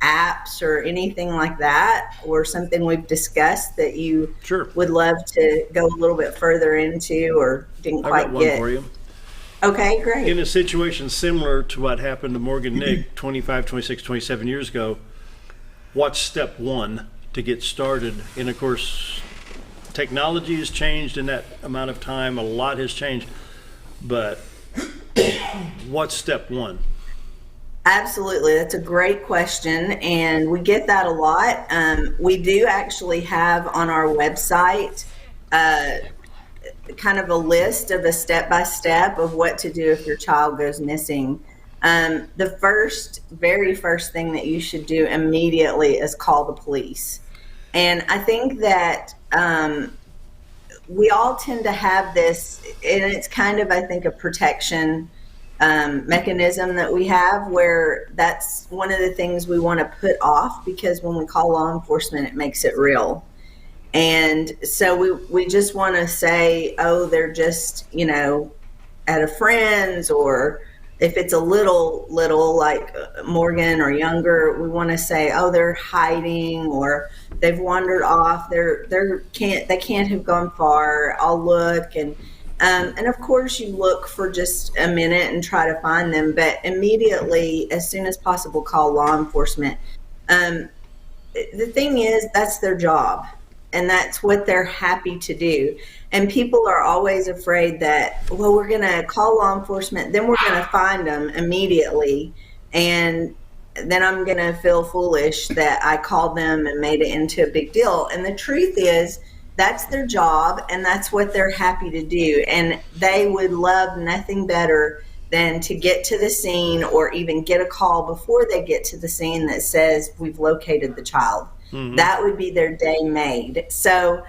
apps or anything like that, or something we've discussed that you would love to go a little bit further into or didn't quite got get. one for you. Okay, great. In a situation similar to what happened to Morgan Nick 25, 26, 27 years ago, what's step one to get started? And of course, technology has changed in that amount of time. A lot has changed. But what's step one? Absolutely. That's a great question, and we get that a lot. We do actually have on our website kind of a list of a step-by-step of what to do if your child goes missing. The very first thing that you should do immediately is call the police. And I think that we all tend to have this, and it's kind of, I think, a protection mechanism that we have, where that's one of the things we want to put off, because when we call law enforcement, it makes it real. And so we just want to say, oh, they're just, at a friend's, or if it's a little like Morgan or younger, we want to say, oh, they're hiding, or they've wandered off. They can't have gone far. I'll look. And of course you look for just a minute and try to find them, but immediately, as soon as possible, call law enforcement. The thing is, that's their job, and that's what they're happy to do. And people are always afraid that, well, we're going to call law enforcement, then we're going to find them immediately, and then I'm going to feel foolish that I called them and made it into a big deal. And the truth is, that's their job, and that's what they're happy to do. And they would love nothing better than to get to the scene, or even get a call before they get to the scene that says, we've located the child. Mm-hmm. That would be their day made. So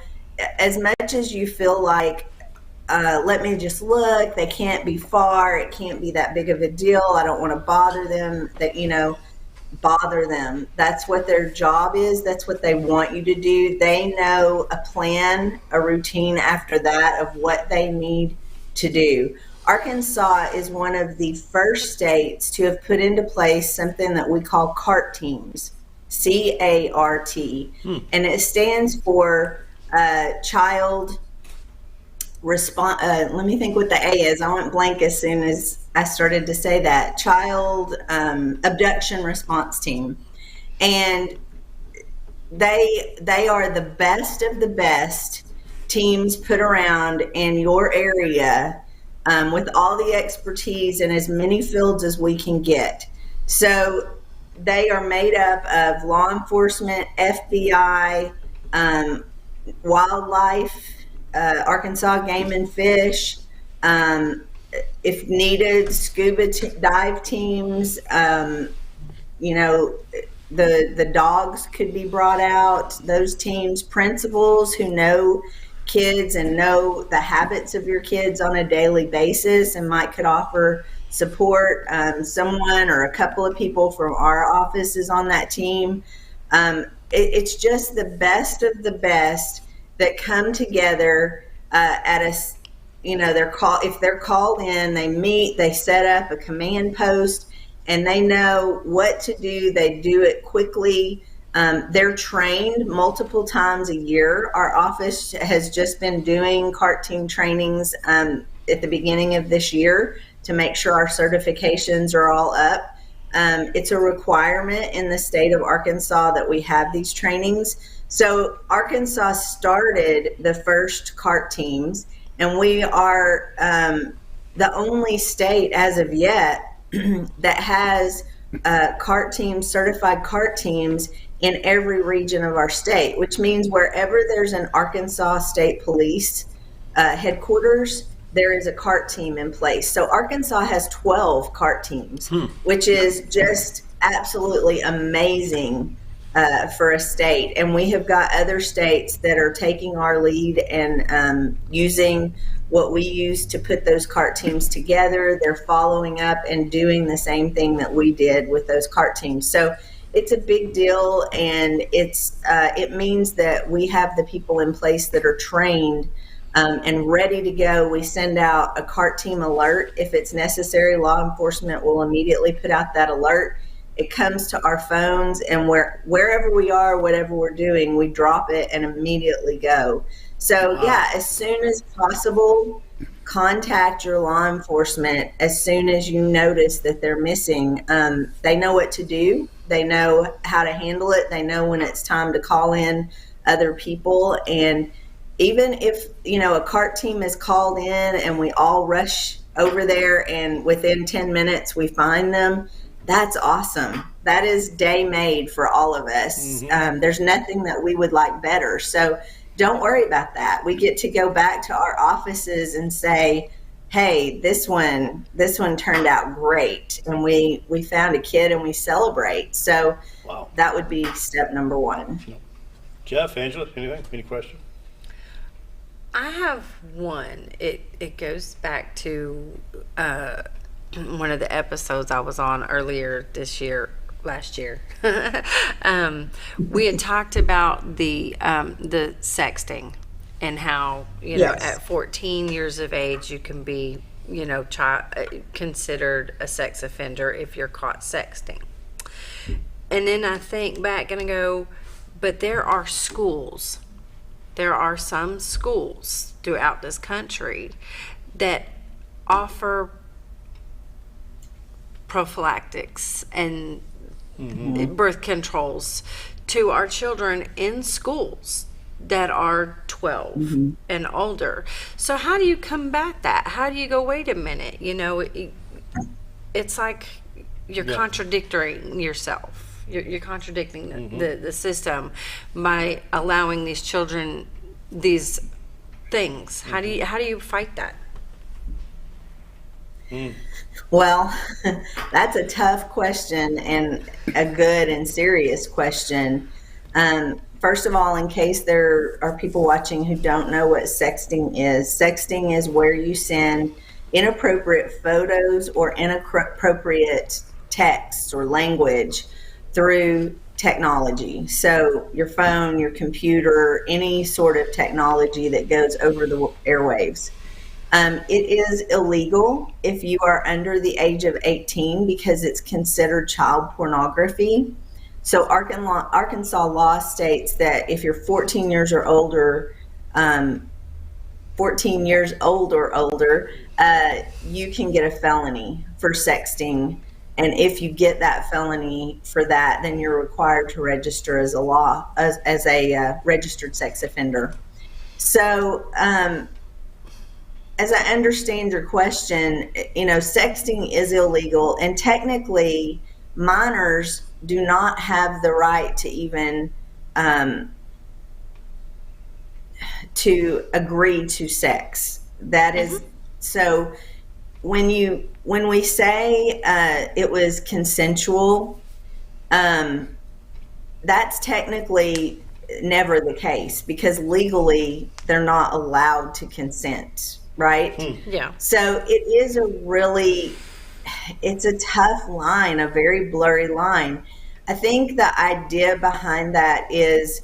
as much as you feel like, let me just look, they can't be far, it can't be that big of a deal, I don't want to bother them, bother them. That's what their job is. That's what they want you to do. They know a plan, a routine after that of what they need to do. Arkansas is one of the first states to have put into place something that we call CART teams, CART, and it stands for Child let me think what the A is. I went blank as soon as I started to say that. Child abduction response team. And they are the best of the best teams put around in your area, with all the expertise in as many fields as we can get. So they are made up of law enforcement, FBI, wildlife, Arkansas Game and Fish, if needed, scuba dive teams. The dogs could be brought out, those teams, principals who know kids and know the habits of your kids on a daily basis and could offer support. Someone or a couple of people from our office is on that team. It's just the best of the best that come together if they're called in, they meet, they set up a command post, and they know what to do. They do it quickly. They're trained multiple times a year. Our office has just been doing CART team trainings at the beginning of this year to make sure our certifications are all up. It's a requirement in the state of Arkansas that we have these trainings. So Arkansas started the first CART teams, and we are the only state as of yet that has certified CART teams in every region of our state, which means wherever there's an Arkansas State Police headquarters, there is a CART team in place. So Arkansas has 12 CART teams, which is just absolutely amazing for a state. And we have got other states that are taking our lead and using what we use to put those CART teams together. They're following up and doing the same thing that we did with those CART teams. So it's a big deal, and it means that we have the people in place that are trained and ready to go. We send out a CART team alert. If it's necessary, law enforcement will immediately put out that alert. It comes to our phones, and wherever we are, whatever we're doing, we drop it and immediately go. So yeah, as soon as possible, contact your law enforcement as soon as you notice that they're missing. They know what to do. They know how to handle it. They know when it's time to call in other people. And even if, a CART team is called in and we all rush over there and within 10 minutes we find them, that's awesome. That is day made for all of us. There's nothing that we would like better. So don't worry about that. We get to go back to our offices and say, hey, this one turned out great. And we found a kid and we celebrate. So that would be step number one. Jeff, Angela, anything? Any question? I have one. It goes back to one of the episodes I was on earlier last year. We had talked about the sexting and how at 14 years of age you can be considered a sex offender if you're caught sexting. And then I think back and I go, but there are some schools throughout this country that offer prophylactics and birth controls to our children in schools that are 12 and older. So how do you combat that? How do you go, wait a minute, it's like you're contradicting yourself. You're contradicting the system by allowing these children these things. How do you fight that? Well, that's a tough question and a good and serious question. First of all, in case there are people watching who don't know what sexting is where you send inappropriate photos or inappropriate texts or language through technology. So your phone, your computer, any sort of technology that goes over the airwaves. It is illegal if you are under the age of 18 because it's considered child pornography. So Arkansas law states that if you're 14 years or older, 14 years old or older, you can get a felony for sexting. And if you get that felony for that, then you're required to register as a registered sex offender. So, as I understand your question, sexting is illegal, and technically minors do not have the right to even to agree to sex. That is, so when we say it was consensual, that's technically never the case, because legally they're not allowed to consent, right? Yeah. So it is it's a tough line, a very blurry line. I think the idea behind that is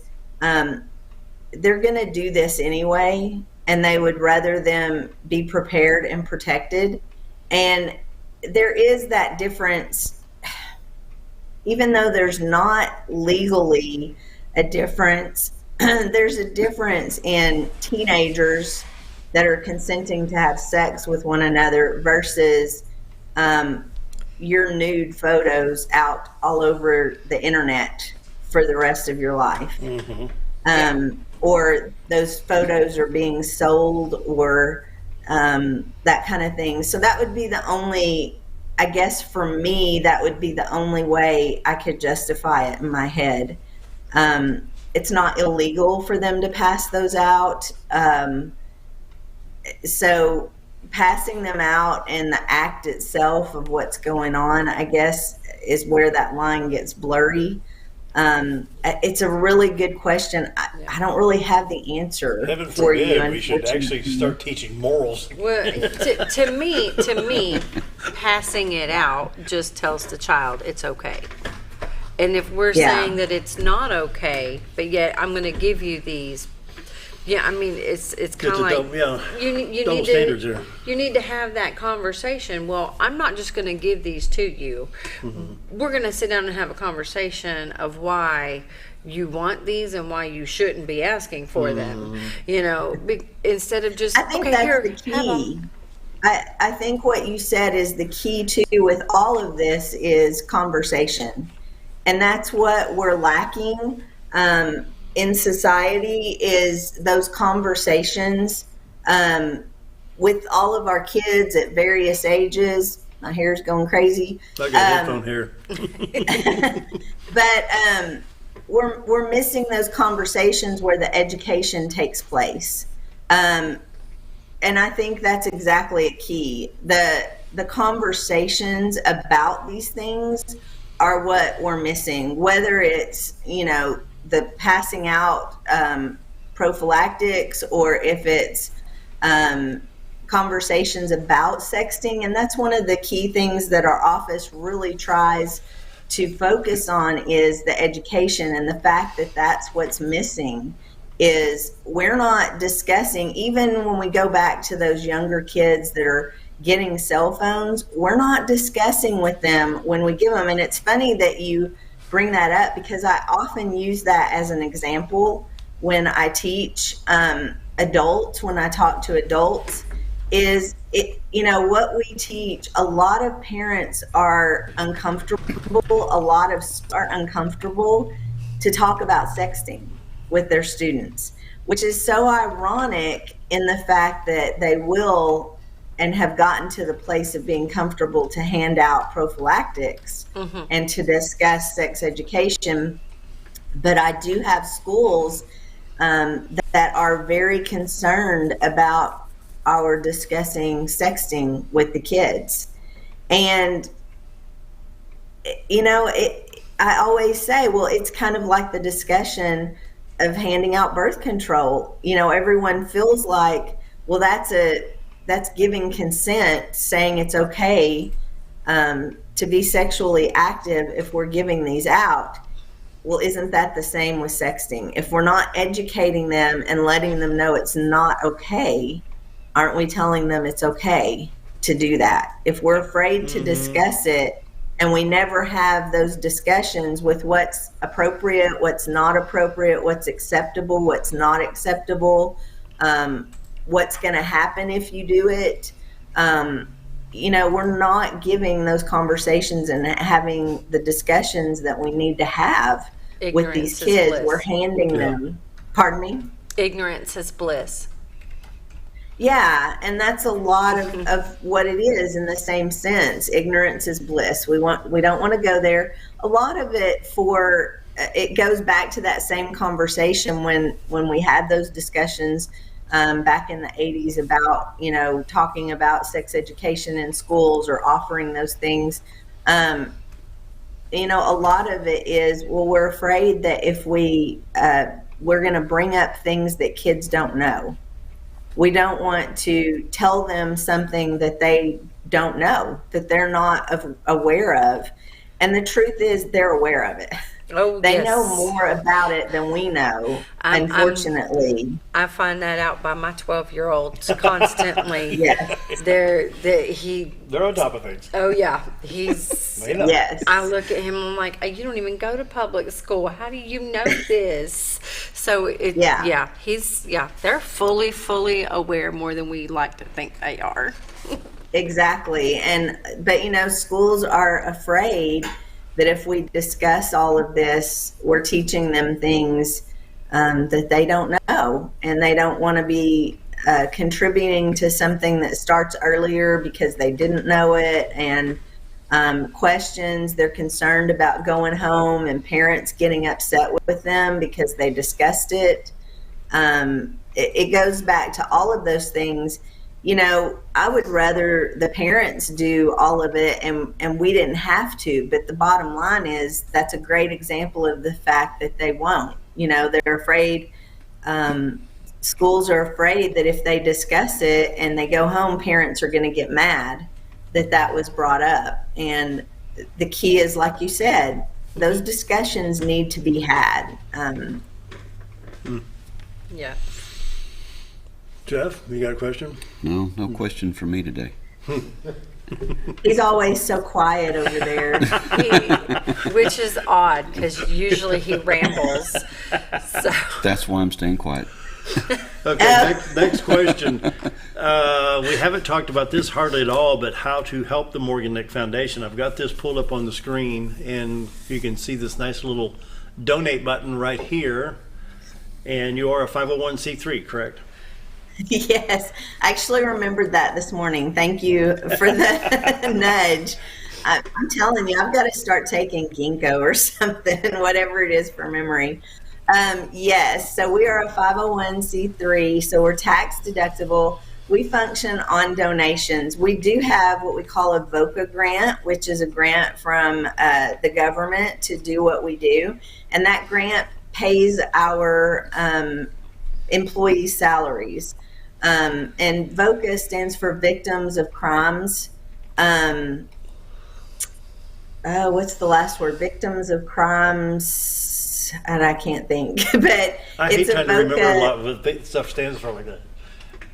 they're going to do this anyway, and they would rather them be prepared and protected. And there is that difference, even though there's not legally a difference, there's a difference in teenagers that are consenting to have sex with one another versus your nude photos out all over the internet for the rest of your life. Or those photos are being sold, or that kind of thing. So that would be the only, I guess for me, that would be the only way I could justify it in my head. It's not illegal for them to pass those out. So passing them out and the act itself of what's going on, I guess, is where that line gets blurry. It's a really good question. I don't really have the answer Heaven for you. forbid we should actually start teaching morals. Well, to me, passing it out just tells the child it's okay. And if we're saying that it's not okay, but yet I'm going to give you these, I mean, it's kind of like you double standards here. You need to have that conversation. Well, I'm not just going to give these to you. We're going to sit down and have a conversation of why you want these and why you shouldn't be asking for them. Instead of just, I think that's the key. I think what you said is the key too with all of this is conversation. And that's what we're lacking in society, is those conversations with all of our kids at various ages. My hair's going crazy. I got headphone hair. But we're missing those conversations where the education takes place. And I think that's exactly a key. The conversations about these things are what we're missing, whether it's, the passing out prophylactics, or if it's conversations about sexting. And that's one of the key things that our office really tries to focus on, is the education, and the fact that that's what's missing is we're not discussing, even when we go back to those younger kids that are getting cell phones, we're not discussing with them when we give them. And it's funny that you bring that up, because I often use that as an example when I teach adults, when I talk to adults, is it, what we teach, a lot of parents are uncomfortable, are uncomfortable to talk about sexting with their students, which is so ironic in the fact that they will and have gotten to the place of being comfortable to hand out prophylactics and to discuss sex education. But I do have schools that are very concerned about our discussing sexting with the kids. And, I always say, well, it's kind of like the discussion of handing out birth control. Everyone feels like, well, that's giving consent, saying it's okay to be sexually active if we're giving these out. Well, isn't that the same with sexting? If we're not educating them and letting them know it's not okay, aren't we telling them it's okay to do that? If we're afraid to discuss it, and we never have those discussions with what's appropriate, what's not appropriate, what's acceptable, what's not acceptable, what's going to happen if you do it. We're not giving those conversations and having the discussions that we need to have with these kids. We're handing them, pardon me? Ignorance is bliss. Yeah, and that's a lot of what it is in the same sense. Ignorance is bliss. We don't want to go there. A lot of it it goes back to that same conversation when we had those discussions back in the 80s about, talking about sex education in schools or offering those things. A lot of it is, we're afraid that if we're going to bring up things that kids don't know. We don't want to tell them something that they don't know, that they're not aware of. And the truth is, they're aware of it. Oh, they know more about it than we know, unfortunately. I find that out by my 12-year-olds constantly. Yes. They're on top of things. Oh, yeah. He's... Yes. I look at him and I'm like, you don't even go to public school. How do you know this? So, they're fully aware more than we like to think they are. Exactly. But schools are afraid that if we discuss all of this, we're teaching them things that they don't know, and they don't want to be contributing to something that starts earlier because they didn't know it, and questions. They're concerned about going home and parents getting upset with them because they discussed it. It goes back to all of those things. I would rather the parents do all of it and we didn't have to, but the bottom line is that's a great example of the fact that they won't. They're afraid, schools are afraid that if they discuss it and they go home, parents are going to get mad that was brought up. And the key is, like you said, those discussions need to be had. Yeah. Jeff, you got a question? No question for me today. He's always so quiet over there. Which is odd, because usually he rambles. So. That's why I'm staying quiet. Okay, next question. We haven't talked about this hardly at all, but how to help the Morgan Neck Foundation. I've got this pulled up on the screen, and you can see this nice little donate button right here. And you are a 501c3, correct? Yes, I actually remembered that this morning. Thank you for the nudge. I'm telling you, I've got to start taking ginkgo or something, whatever it is for memory. Yes, so we are a 501c3, so we're tax deductible. We function on donations. We do have what we call a VOCA grant, which is a grant from the government to do what we do. And that grant pays our employees' salaries. And VOCA stands for Victims of Crimes. What's the last word? Victims of Crimes, and I can't think. But I hate trying to remember a lot of the stuff stands for like that.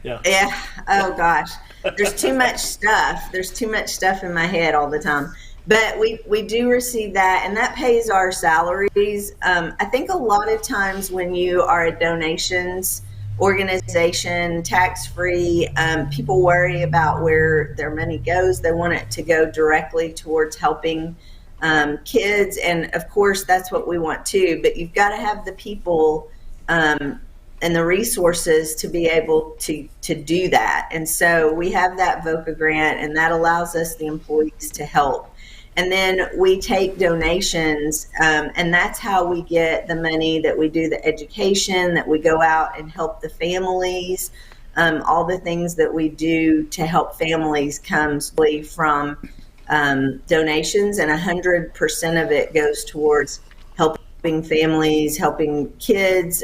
Yeah. Yeah. Oh gosh, there's too much stuff. There's too much stuff in my head all the time. But we do receive that, and that pays our salaries. I think a lot of times when you are a donations organization, tax-free, people worry about where their money goes. They want it to go directly towards helping kids, and of course that's what we want too. But you've got to have the people and the resources to be able to do that. And so we have that VOCA grant, and that allows us, the employees, to help. And then we take donations, and that's how we get the money that we do the education, that we go out and help the families. All the things that we do to help families comes from donations, and 100% of it goes towards helping families, helping kids,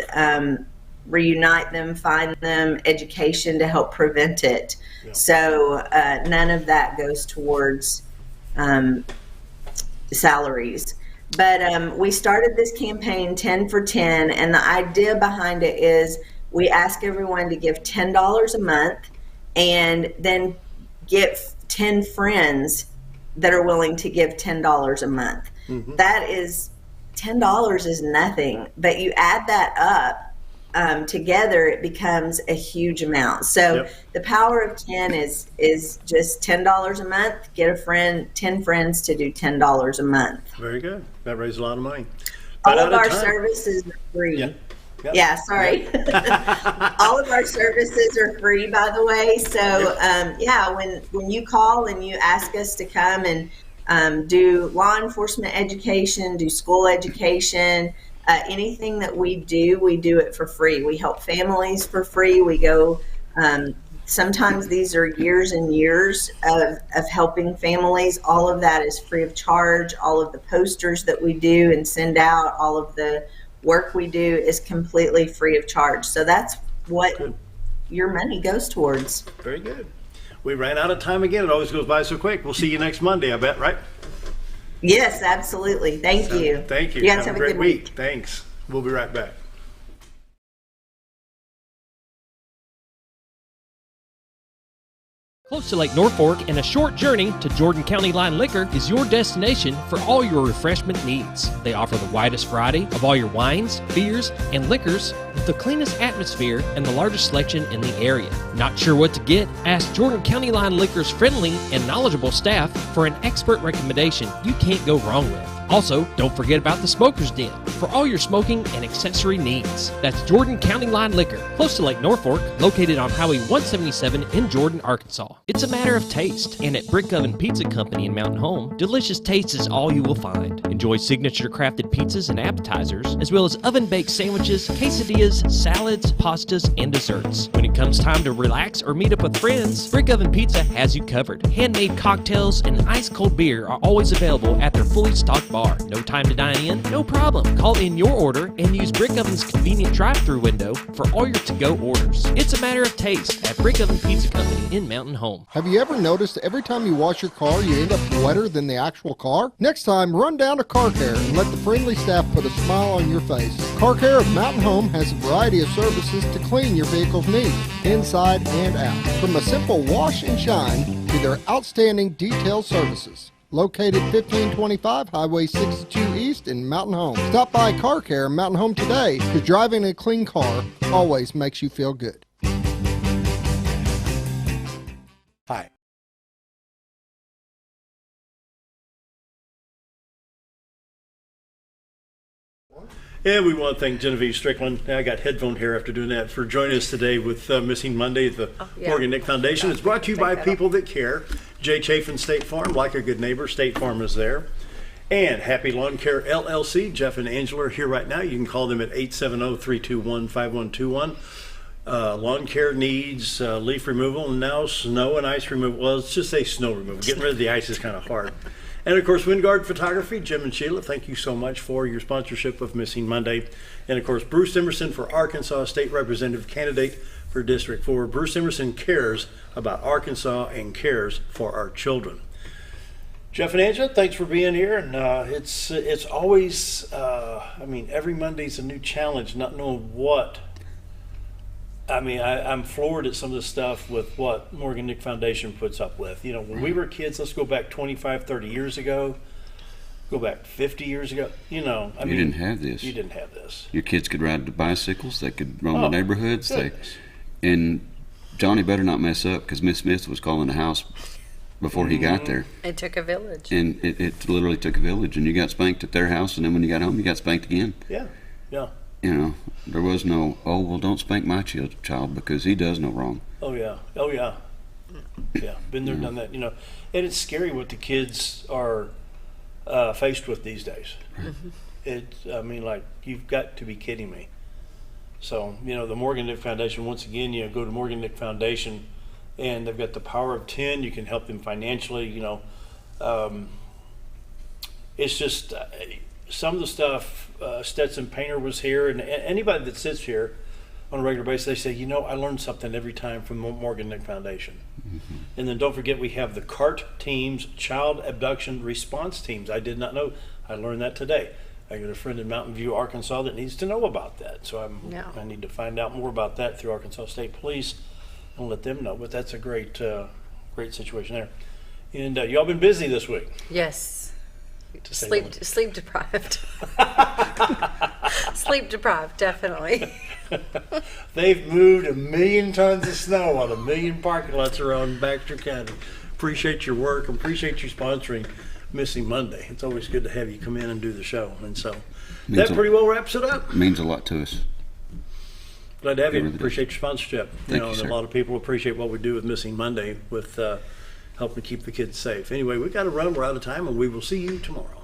reunite them, find them, education to help prevent it. Yeah. So none of that goes towards salaries. But we started this campaign 10 for 10, and the idea behind it is we ask everyone to give $10 a month and then get 10 friends that are willing to give $10 a month. Mm-hmm. That is, $10 is nothing, but you add that up together, it becomes a huge amount. So the power of 10 is just $10 a month. Get a friend, 10 friends to do $10 a month. Very good. That raises a lot of money. All of our services are free. Yeah, sorry. All of our services are free, by the way. So when you call and you ask us to come and do law enforcement education, do school education, anything that we do it for free. We help families for free. We go, sometimes these are years and years of helping families. All of that is free of charge. All of the posters that we do and send out, all of the work we do is completely free of charge. So that's what your money goes towards. Very good. We ran out of time again. It always goes by so quick. We'll see you next Monday, I bet, right? Yes, absolutely. Thank you. Thank you. You guys have a great week. Thanks. We'll be right back. Close to Lake Norfolk and a short journey to Jordan County Line Liquor is your destination for all your refreshment needs. They offer the widest variety of all your wines, beers, and liquors with the cleanest atmosphere and the largest selection in the area. Not sure what to get? Ask Jordan County Line Liquor's friendly and knowledgeable staff for an expert recommendation you can't go wrong with. Also, don't forget about the Smoker's Den for all your smoking and accessory needs. That's Jordan County Line Liquor, close to Lake Norfolk, located on Highway 177 in Jordan, Arkansas. It's a matter of taste, and at Brick Oven Pizza Company in Mountain Home, delicious taste is all you will find. Enjoy signature crafted pizzas and appetizers, as well as oven-baked sandwiches, quesadillas, salads, pastas, and desserts. When it comes time to relax or meet up with friends, Brick Oven Pizza has you covered. Handmade cocktails and ice-cold beer are always available at their fully stocked bar. No time to dine in? No problem. Call in your order and use Brick Oven's convenient drive-thru window for all your to-go orders. It's a matter of taste at Brick Oven Pizza Company in Mountain Home. Have you ever noticed every time you wash your car, you end up wetter than the actual car? Next time, run down to Car Care and let the friendly staff put a smile on your face. Car Care of Mountain Home has a variety of services to clean your vehicle's needs, inside and out. From a simple wash and shine to their outstanding detail services. Located 1525 Highway 62 East in Mountain Home. Stop by Car Care in Mountain Home today, because driving a clean car always makes you feel good. Hi. And we want to thank Genevie Strickland. I got headphone hair after doing that, for joining us today with Missing Monday at the Morgan Nick Foundation. It's brought to you by people that care. Jay Chafin, State Farm, like a good neighbor, State Farm is there. And Happy Lawn Care LLC, Jeff and Angela are here right now. You can call them at 870-321-5121. Lawn care needs, leaf removal, and now snow and ice removal. Well, let's just say snow removal. Getting rid of the ice is kind of hard. And of course, Wingard Photography, Jim and Sheila, thank you so much for your sponsorship of Missing Monday. And of course, Bruce Emerson for Arkansas State Representative candidate for District 4. Bruce Emerson cares about Arkansas and cares for our children. Jeff and Angela, thanks for being here. And it's always, every Monday's a new challenge, not knowing what. I'm floored at some of the stuff with what Morgan Nick Foundation puts up with. You know, when we were kids, let's go back 25, 30 years ago, go back 50 years ago, you didn't have this. You didn't have this. Your kids could ride the bicycles, they could roam the neighborhoods. And Johnny better not mess up, because Miss Smith was calling the house before he got there. It took a village. And it literally took a village, and you got spanked at their house, and then when you got home, you got spanked again. Yeah. You know, there was no, don't spank my child because he does no wrong. Oh yeah. Yeah, been there, done that, and it's scary what the kids are faced with these days. You've got to be kidding me. So, the Morgan Nick Foundation, once again, go to Morgan Nick Foundation, and they've got the power of 10. You can help them financially, it's just some of the stuff. Stetson Painter was here, and anybody that sits here on a regular basis, they say, I learned something every time from Morgan Nick Foundation. Mm-hmm. And then don't forget, we have the CART teams, child abduction response teams. I did not know. I learned that today. I got a friend in Mountain View, Arkansas that needs to know about that. So I need to find out more about that through Arkansas State Police and let them know. But that's a great situation there. And y'all been busy this week. Yes. Sleep deprived. Sleep deprived, definitely. They've moved 1 million tons of snow on 1 million parking lots around Baxter County. Appreciate your work and appreciate you sponsoring Missing Monday. It's always good to have you come in and do the show. And so that pretty well wraps it up. Means a lot to us. Glad to have you. Appreciate your sponsorship. Thank you, and sir. a lot of people appreciate what we do with Missing Monday with helping keep the kids safe. Anyway, we got to run. We're out of time, and we will see you tomorrow.